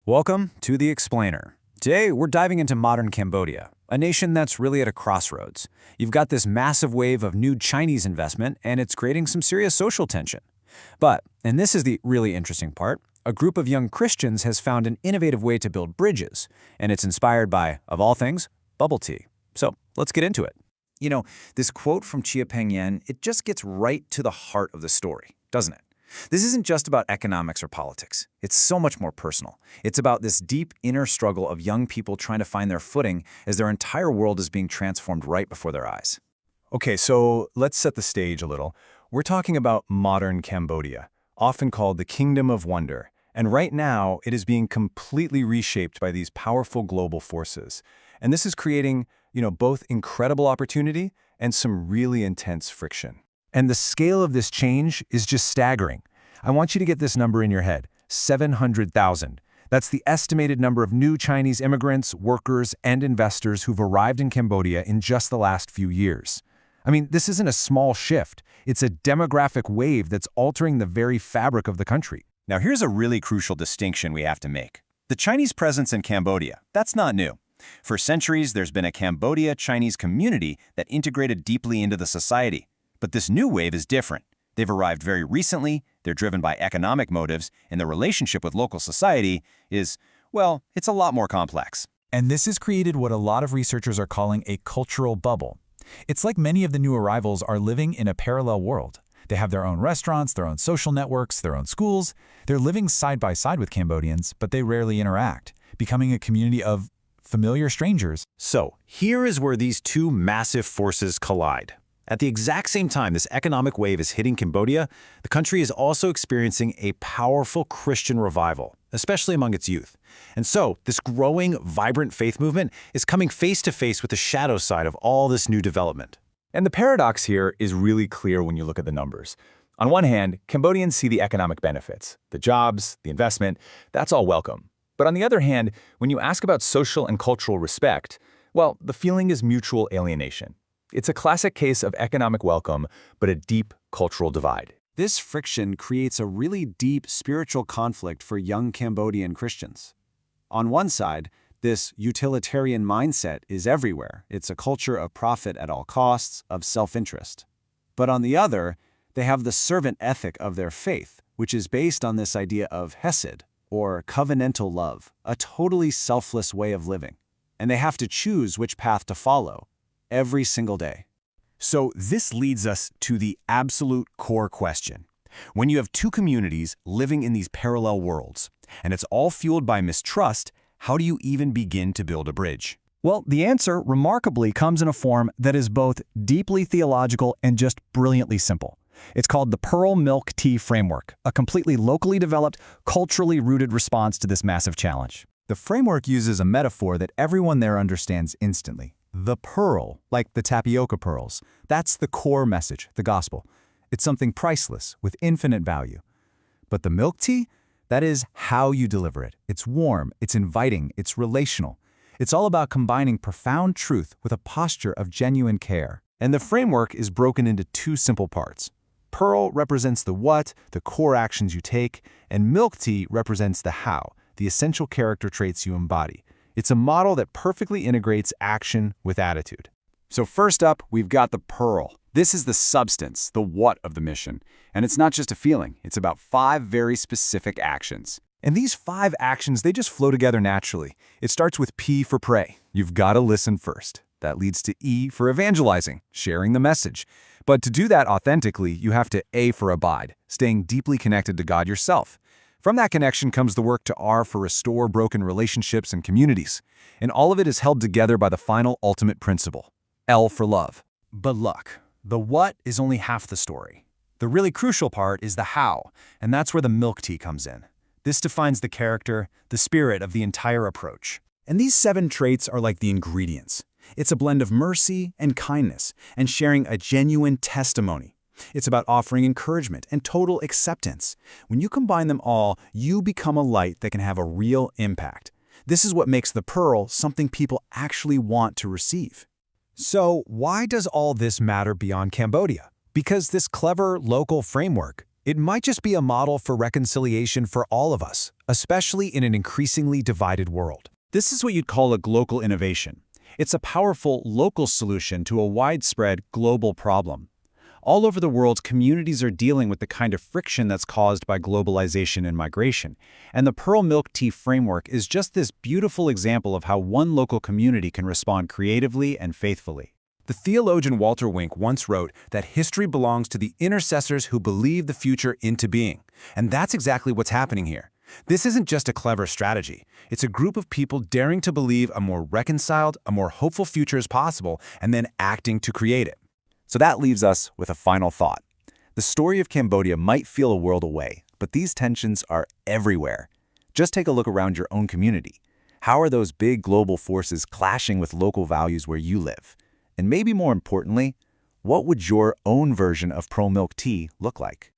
Welcome to The Explainer. Today, we're diving into modern Cambodia, a nation that's really at a crossroads. You've got this massive wave of new Chinese investment, and it's creating some serious social tension. But, and this is the really interesting part, a group of young Christians has found an innovative way to build bridges, and it's inspired by, of all things, bubble tea. So, let's get into it. You know, this quote from Chia Peng-yen, it just gets right to the heart of the story, doesn't it? This isn't just about economics or politics. It's so much more personal. It's about this deep inner struggle of young people trying to find their footing as their entire world is being transformed right before their eyes. Okay, so let's set the stage a little. We're talking about modern Cambodia, often called the Kingdom of Wonder. And right now, it is being completely reshaped by these powerful global forces. And this is creating, both incredible opportunity and some really intense friction. And the scale of this change is just staggering. I want you to get this number in your head, 700,000. That's the estimated number of new Chinese immigrants, workers, and investors who've arrived in Cambodia in just the last few years. I mean, this isn't a small shift. It's a demographic wave that's altering the very fabric of the country. Now here's a really crucial distinction we have to make. The Chinese presence in Cambodia, that's not new. For centuries, there's been a Cambodia-Chinese community that integrated deeply into the society. But this new wave is different. They've arrived very recently, they're driven by economic motives, and the relationship with local society is, well, it's a lot more complex. And this has created what a lot of researchers are calling a cultural bubble. It's like many of the new arrivals are living in a parallel world. They have their own restaurants, their own social networks, their own schools. They're living side by side with Cambodians, but they rarely interact, becoming a community of familiar strangers. So, here is where these two massive forces collide. At the exact same time this economic wave is hitting Cambodia, the country is also experiencing a powerful Christian revival, especially among its youth. And so, this growing, vibrant faith movement is coming face to face with the shadow side of all this new development. And the paradox here is really clear when you look at the numbers. On one hand, Cambodians see the economic benefits, the jobs, the investment, that's all welcome. But on the other hand, when you ask about social and cultural respect, well, the feeling is mutual alienation. It's a classic case of economic welcome, but a deep cultural divide. This friction creates a really deep spiritual conflict for young Cambodian Christians. On one side, this utilitarian mindset is everywhere. It's a culture of profit at all costs, of self-interest. But on the other, they have the servant ethic of their faith, which is based on this idea of hesed, or covenantal love, a totally selfless way of living. And they have to choose which path to follow every single day. So this leads us to the absolute core question. When you have two communities living in these parallel worlds, and it's all fueled by mistrust, how do you even begin to build a bridge? Well, the answer, remarkably, comes in a form that is both deeply theological and just brilliantly simple. It's called the Pearl Milk Tea Framework, a completely locally developed, culturally rooted response to this massive challenge. The framework uses a metaphor that everyone there understands instantly. The pearl, like the tapioca pearls, that's the core message, the gospel. It's something priceless, with infinite value. But the milk tea? That is how you deliver it. It's warm, it's inviting, it's relational. It's all about combining profound truth with a posture of genuine care. And the framework is broken into two simple parts. Pearl represents the what, the core actions you take, and milk tea represents the how, the essential character traits you embody. It's a model that perfectly integrates action with attitude. So first up, we've got the pearl. This is the substance, the what of the mission. And it's not just a feeling, it's about 5 very specific actions. And these 5 actions, they just flow together naturally. It starts with P for pray. You've got to listen first. That leads to E for evangelizing, sharing the message. But to do that authentically, you have to A for abide, staying deeply connected to God yourself. From that connection comes the work to R for restore broken relationships and communities. And all of it is held together by the final ultimate principle, L for love. But look, the what is only half the story. The really crucial part is the how, and that's where the milk tea comes in. This defines the character, the spirit of the entire approach. And these 7 traits are like the ingredients. It's a blend of mercy and kindness, and sharing a genuine testimony. It's about offering encouragement and total acceptance. When you combine them all, you become a light that can have a real impact. This is what makes the pearl something people actually want to receive. So why does all this matter beyond Cambodia? Because this clever local framework, It might just be a model for reconciliation for all of us, especially in an increasingly divided world. This is what you'd call a global innovation. It's a powerful local solution to a widespread global problem. All over the world, communities are dealing with the kind of friction that's caused by globalization and migration. And the Pearl Milk Tea framework is just this beautiful example of how one local community can respond creatively and faithfully. The theologian Walter Wink once wrote that history belongs to the intercessors who believe the future into being. And that's exactly what's happening here. This isn't just a clever strategy. It's a group of people daring to believe a more reconciled, a more hopeful future is possible, and then acting to create it. So that leaves us with a final thought. The story of Cambodia might feel a world away, but these tensions are everywhere. Just take a look around your own community. How are those big global forces clashing with local values where you live? And maybe more importantly, what would your own version of Pearl Milk Tea look like?